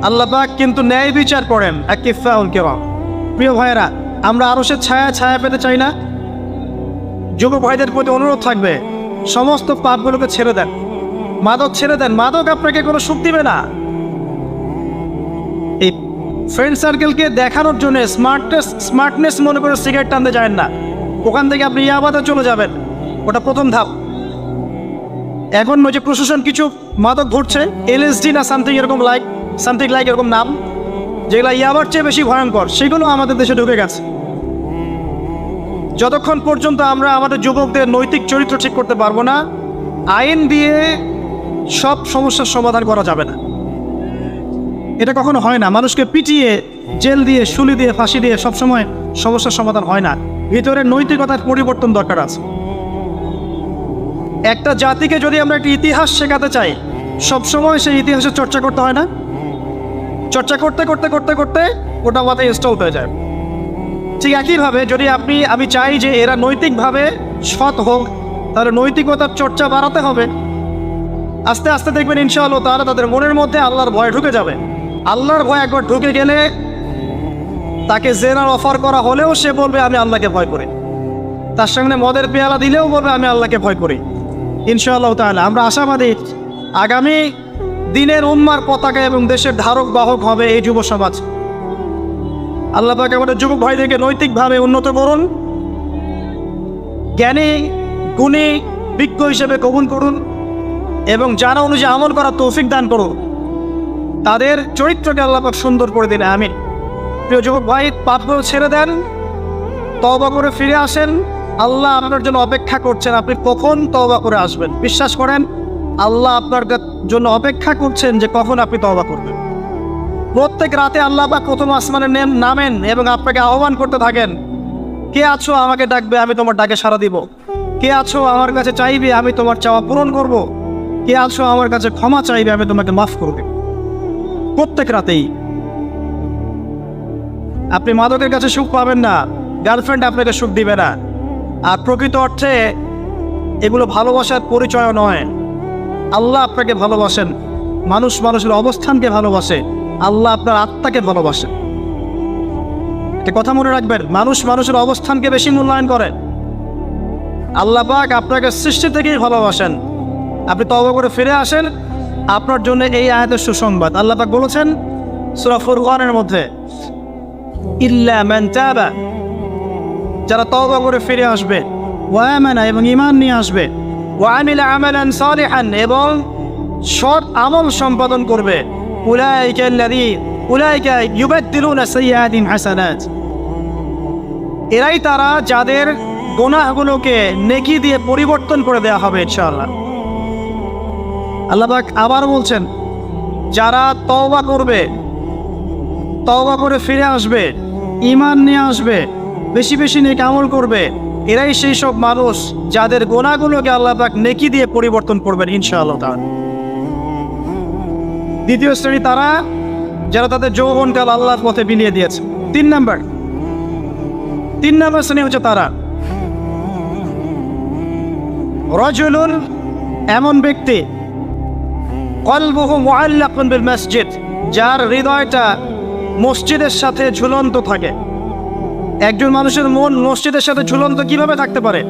আল্লাহ পাক কিন্তু ন্যায় বিচার করেন আকিফাউল কিরাম। প্রিয় ভাইয়েরা, আমরা আরশের ছায়া পেতে চাই না? যুবক ভাইদের প্রতি অনুরোধ থাকবে, সমস্ত পাপগুলোকে ছেড়ে দেন, মাদক ছেড়ে দেন। মাদক আপনাকে কোনো সুখ দিবে না। এই ফ্রেন্ড সার্কেলকে দেখানোর জন্য স্মার্টনেস মনে করে সিগারেট টানতে যায় না। ওখান থেকে আপনি ইয়াবাতে চলে যাবেন, ওটা প্রথম ধাপ। এখন ওই যে প্রশাসন কিছু মাদক ধরছে, এলএসডি না সামথিং লাইক এরকম নাম, যেগুলো ইয়াবার চেয়ে বেশি ভয়ঙ্কর, সেগুলো আমাদের দেশে ঢুকে গেছে। যতক্ষণ পর্যন্ত আমরা আমাদের যুবকদের নৈতিক চরিত্র ঠিক করতে পারবো না, আইন দিয়ে সব সমস্যার সমাধান করা যাবে না। এটা কখনো হয় না। মানুষকে পিটিয়ে, জেল দিয়ে, শুলি দিয়ে, ফাঁসি দিয়ে সবসময় সমস্যার সমাধান হয় না। ভিতরে নৈতিকতার পরিবর্তন দরকার আছে। একটা জাতিকে যদি আমরা একটা ইতিহাস শেখাতে চাই, সবসময় সেই ইতিহাসের চর্চা করতে হয় না? চর্চা করতে করতে করতে করতে ওটা মাথায় ইনস্টল হয়ে যায়। ঠিক একইভাবে যদি আমি চাই যে এরা নৈতিকভাবে সৎ হোক, তাহলে নৈতিকতার চর্চা বাড়াতে হবে। আস্তে আস্তে দেখবেন ইনশাআল্লাহ তাআলা তাদের মনের মধ্যে আল্লাহর ভয় ঢুকে যাবে। আল্লাহর ভয় একবার ঢুকে গেলে তাকে জেনার অফার করা হলেও সে বলবে আমি আল্লাহকে ভয় করি। তার সামনে মদের পেয়ালা দিলেও বলবে আমি আল্লাহকে ভয় করি। ইনশাআল্লাহ তাআলা আমরা আশাবাদী আগামী দিনের উম্মার পতাকা এবং দেশের ধারক বাহক হবে এই যুব সমাজ। আল্লাহ পাক আমাদের যুবক ভাইদেরকে নৈতিকভাবে উন্নত করুন, জ্ঞানী গুণী বিজ্ঞ হিসেবে কবুল করুন এবং জানা অনুযায়ী আমল করার তৌফিক দান করুন। তাদের চরিত্রকে আল্লাহ পাক সুন্দর করে দিন, আমিন। প্রিয় যুবক ভাই, পাপগুলো ছেড়ে দেন, তওবা করে ফিরে আসেন। আল্লাহ আপনার জন্য অপেক্ষা করছেন, আপনি কখন তওবা করে আসবেন। বিশ্বাস করেন, আল্লাহ আপনার জন্য অপেক্ষা করছেন যে কখন আপনি তওবা করবেন। প্রত্যেক রাতে আল্লাহ পাক প্রথম আসমানে নামেন এবং আপনাকে আহ্বান করতে থাকেন, কে আছো আমাকে ডাকবে, আমি তোমার ডাকে সাড়া দিব। কে আছো আমার কাছে চাইবে, আমি তোমার চাওয়া পূরণ করব। কে আছো আমার কাছে ক্ষমা চাইবে, আমি তোমাকে মাফ করব। প্রত্যেক রাতেই। আপনি মাদকের কাছে সুখ পাবেন না, গার্লফ্রেন্ড আপনাকে সুখ দিবে না। আর প্রকৃত অর্থে এগুলো ভালোবাসার পরিচয় নয়। আল্লাহ আপনাকে ভালোবাসেন, মানুষের অবস্থানকে ভালোবাসে, আল্লাহ আপনার আত্মাকে ভালোবাসে। একটা কথা মনে রাখবেন, মানুষের অবস্থানকে বেশি মূল্যায়ন করে। আল্লাহ পাক আপনাকে সৃষ্টি থেকেই ভালোবাসেন। আপনি তওবা করে ফিরে আসেন, আপনার জন্য এই আয়াতের সুসংবাদ। আল্লাহ পাক বলেছেন সূরা ফুরকানের মধ্যে, ইল্লা মান তাবা, যারা তওবা করে ফিরে আসবে, ওয়া আমানা এবং ঈমান নিয়ে আসবে, ওয়া আমিলা আমালান সালিহান এবং সৎ আমল সম্পাদন করবে, উলাইকা ইউবাদদিলুনা সাইয়্যাতিন হাসানাত, এরাই তারা যাদের গুনাহগুলোকে নেকি দিয়ে পরিবর্তন করে দেওয়া হবে ইনশাআল্লাহ। আল্লাহ পাক আবার বলছেন, যারা তওবা করবে, তওবা করে ফিরে আসবে, ঈমান নিয়ে আসবে, বেশি বেশি নেক আমল করবে, এরাই সেই সব মানুষ যাদের গুনাহগুলোকে আল্লাহ পাক নেকি দিয়ে পরিবর্তন করবেন ইনশাআল্লাহ তাআলা। দ্বিতীয় শ্রেণী তারা যারা তাদের যৌবনকাল আল্লাহর পথে বিলিয়ে দিয়েছে। তিন নাম্বার শ্রেণী হচ্ছে তারা রাজুলুন, এমন ব্যক্তি, কলবুহু মুআল্লাকুন বিল মসজিদ, যার হৃদয়টা মসজিদের সাথে ঝুলন্ত থাকে। একজন মানুষের মন মসজিদের সাথে ঝুলন্ত কিভাবে থাকতে পারে?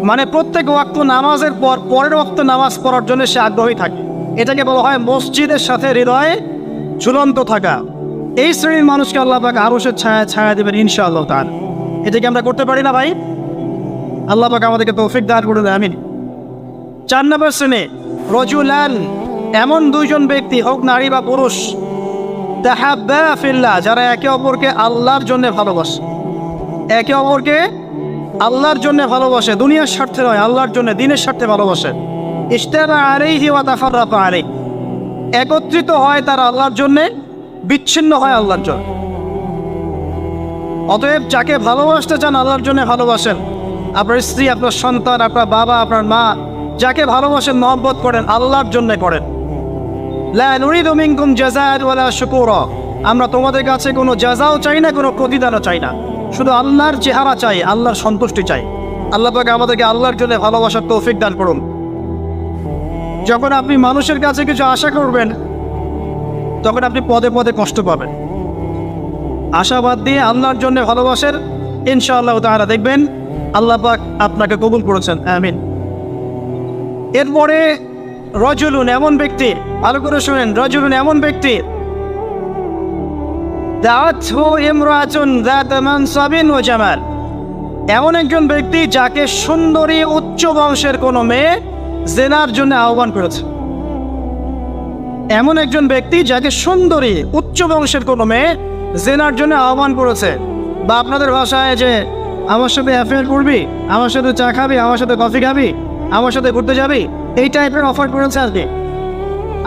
মানে প্রত্যেক ওয়াক্ত নামাজের পরের ওয়াক্ত নামাজ পড়ার জন্য সে আগ্রহী থাকে। এটাকে বলা হয় মসজিদের সাথে হৃদয়ে ঝুলন্ত থাকা। এই শ্রেণীর মানুষকে আল্লাহ পাক আরশের ছায়া দেবেন ইনশাআল্লাহ তাআলা। এটাকে আমরা করতে পারি না ভাই? আল্লাহ পাক আমাদেরকে তৌফিক দান করে দেয়, আমিন। 4 নম্বর শ্রেণী রাজুলান, এমন দুইজন ব্যক্তি, হোক নারী বা পুরুষ, তাহাব্বা ফিল্লাহ, যারা একে অপরকে আল্লাহর জন্য ভালোবাসে। একে অপরকে আল্লাহর জন্য ভালোবাসে, দুনিয়ার স্বার্থে নয়, আল্লাহর জন্য, দ্বীনের স্বার্থে ভালোবাসে। ইজতামা আলাইহি ওয়া তাফাররাকা আলাইহি, একত্রিত হয় তারা আল্লাহর জন্য, বিচ্ছিন্ন হয় আল্লাহর জন্য। অতএব যাকে ভালোবাসতে চান আল্লাহর জন্য ভালোবাসেন। আপনার স্ত্রী, আপনার সন্তান, আপনার বাবা, আপনার মা, যাকে ভালোবাসেন, মহব্বত করেন, আল্লাহর জন্য করেন। লা নুরিদু মিনকুম জাযাআন ওয়ালা শুকুরা, আমরা তোমাদের কাছে কোনো জাযাও চাই না, কোনো প্রতিদানও চাই না, শুধু আল্লাহর চেহারা চাই, আল্লাহর সন্তুষ্টি চাই। আল্লাহ পাক আমাদেরকে আল্লাহর জন্য ভালোবাসার তৌফিক দান করুন। যখন আপনি মানুষের কাছে কিছু আশা করবেন, তখন আপনি পদে পদে কষ্ট পাবেন। আশাবাদ দিয়ে আল্লাহর জন্য ভালোবাসেন, ইনশাআল্লাহ তাআলা দেখবেন আল্লাহ পাক আপনাকে কবুল করেছেন। আমিন। এরপরে রজুলুন, এমন ব্যক্তি, ভালো করে শুনেন, রজুলুন এমন ব্যক্তি দাআতহু ইমরাতুন যাত মানসাবিন ওয়া জামাল, এমন একজন ব্যক্তি যাকে সুন্দরী উচ্চ বংশের কোনো মেয়ে জেনার জন্য আহ্বান করেছে। এমন একজন ব্যক্তি যাকে সুন্দরী উচ্চ বংশের কোনো মেয়ে জেনার জন্য আহ্বান করেছে, বা আপনাদের ভাষায় যে আমার সাথে অ্যাফেয়ার করবি, আমার সাথে চা খাবি, আমার সাথে কফি খাবি, আমার সাথে ঘুরতে যাবি, এই টাইপের অফার করেছে আজকে,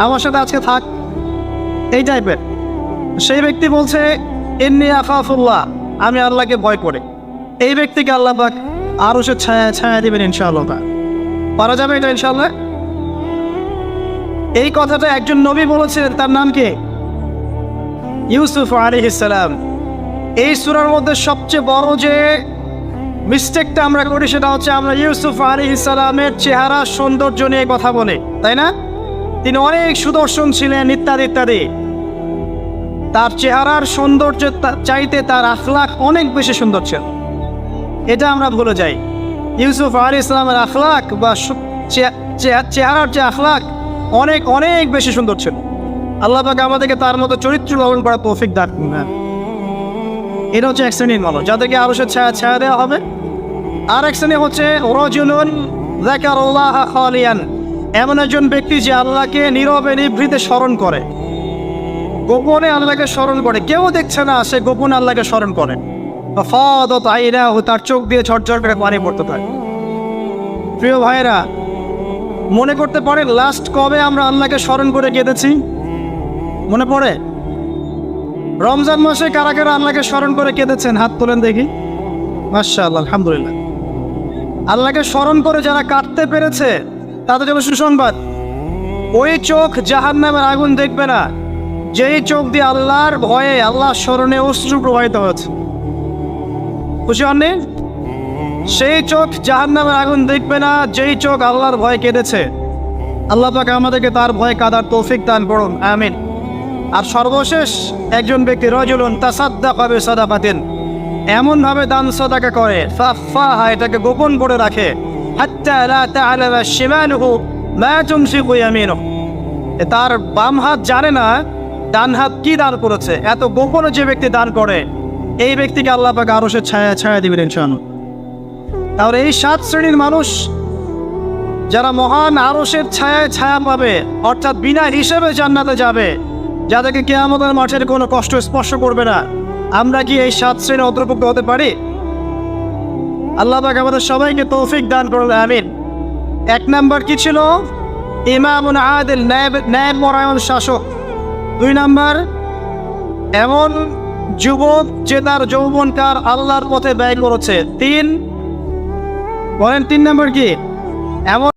আমার সাথে আজকে থাক, এই টাইপের। সেই ব্যক্তি বলছে ইন্নী আখাফুল্লাহ, আমি আল্লাহকে ভয় করি। এই ব্যক্তিকে আল্লাহ পাক আরো সে ছায়া ছায়া দিবেন ইনশাআল্লাহ। পারা যাবে এটা ইনশাআল্লাহ। এই কথাটা একজন নবী বলেছিলেন, তার নাম কি? ইউসুফ আলাইহিস সালাম। এই সূরার মধ্যে সবচেয়ে বড় যে মিস্টেকটা আমরা করি সেটা হচ্ছে আমরা ইউসুফ আলাইহিস সালামের চেহারা সৌন্দর্য নিয়ে কথা বলি, তাই না? তিনি অনেক সুদর্শন ছিলেন ইত্যাদি ইত্যাদি। তার চেহারার সৌন্দর্য চাইতে তার আখলাক অনেক বেশি সুন্দর ছিল, এটা আমরা ভুলে যাই। ইউসুফ আলাইহিস সালামের আখলাক বা চেহারার যে আখলাক অনেক অনেক বেশি সুন্দর ছিল। আল্লাহ পাক আমাদেরকে তার মতো চরিত্র লালন করার তৌফিক দান করুন। এটা হচ্ছে এক শ্রেণীর মানুষ যাদেরকে আরো সে ছায়া ছায়া দেওয়া হবে। আর এক শ্রেণী হচ্ছে রাজুলুন যাকারাল্লাহ খালিয়ান, এমন একজন ব্যক্তি যে আল্লাহকে নীরবে নিভৃতে স্মরণ করে, গোপনে আল্লাহকে স্মরণ করে, কেউ দেখছে না, সে গোপনে আল্লাহকে স্মরণ করে। ফাদাত আইনাহু, তার চোখ দিয়ে ঝরঝর করে পানি পড়তে থাকে। প্রিয় ভাইরা, মনে করতে পারেন লাস্ট কবে আমরা আল্লাহকে স্মরণ করে কেঁদেছি? মনে পড়ে? রমজান মাসে কারা কারা আল্লাহকে স্মরণ করে কেঁদেছেন? হাত তোলেন দেখি। মাশাআল্লাহ, আলহামদুলিল্লাহ। আল্লাহকে স্মরণ করে যারা কাটতে পেরেছে তাদের জন্য সুসংবাদ, ওই চোখ জাহান্নামের আগুন দেখবে না যেই চোখ দিয়ে আল্লাহর ভয়ে আল্লাহর স্মরণে অশ্রু প্রবাহিত হয়েছে। খুশি হননি? সেই চোখ জাহান্নামের আগুন দেখবে না যেই চোখ আল্লাহর ভয়ে কেঁদেছে। আল্লাহ পাক আমাদেরকে তার ভয়ে কাঁদার তৌফিক দান করুন। আমিন। আর সর্বশেষ একজন ব্যক্তি রাজুলুন তাসাদ্দাকা বিসাদাকাতিন, এমন ভাবে দান সাদাকা করে, ফাফাহা, এটাকে গোপন করে রাখে, হাত্তা লা তা'লামা শিমালুহু মা তুনফিকু ইয়ামিনুহু, তার বাম হাত জানে না ডান হাত কি দান করেছে। এত গোপনে যে ব্যক্তি দান করে, এই ব্যক্তিকে আল্লাহ পাক আরশের ছায়া ছায়া দিবেন ইনশাআল্লাহ। তাহলে এই 7 শ্রেণীর মানুষ যারা মহান আরশের ছায়ায় ছায়া পাবে, অর্থাৎ বিনা হিসেবে জান্নাতে যাবে, যাদেরকে কিয়ামতের মাঠের কোনো কষ্ট স্পর্শ করবে না, আমরা কি এই 7 শ্রেণীর অন্তর্ভুক্ত হতে পারি? আল্লাহ পাক আমাদের সবাইকে তৌফিক দান করুন। আমিন। 1 নাম্বার কি ছিল? ইমামুন আদিল, ন্যায়পরায়ণ শাসক। 2 নাম্বার এমন যুবক যে তার যৌবনকাল আল্লাহর পথে ব্যয় করেছে। 3 বলেন, 3 নাম্বার কি? এমন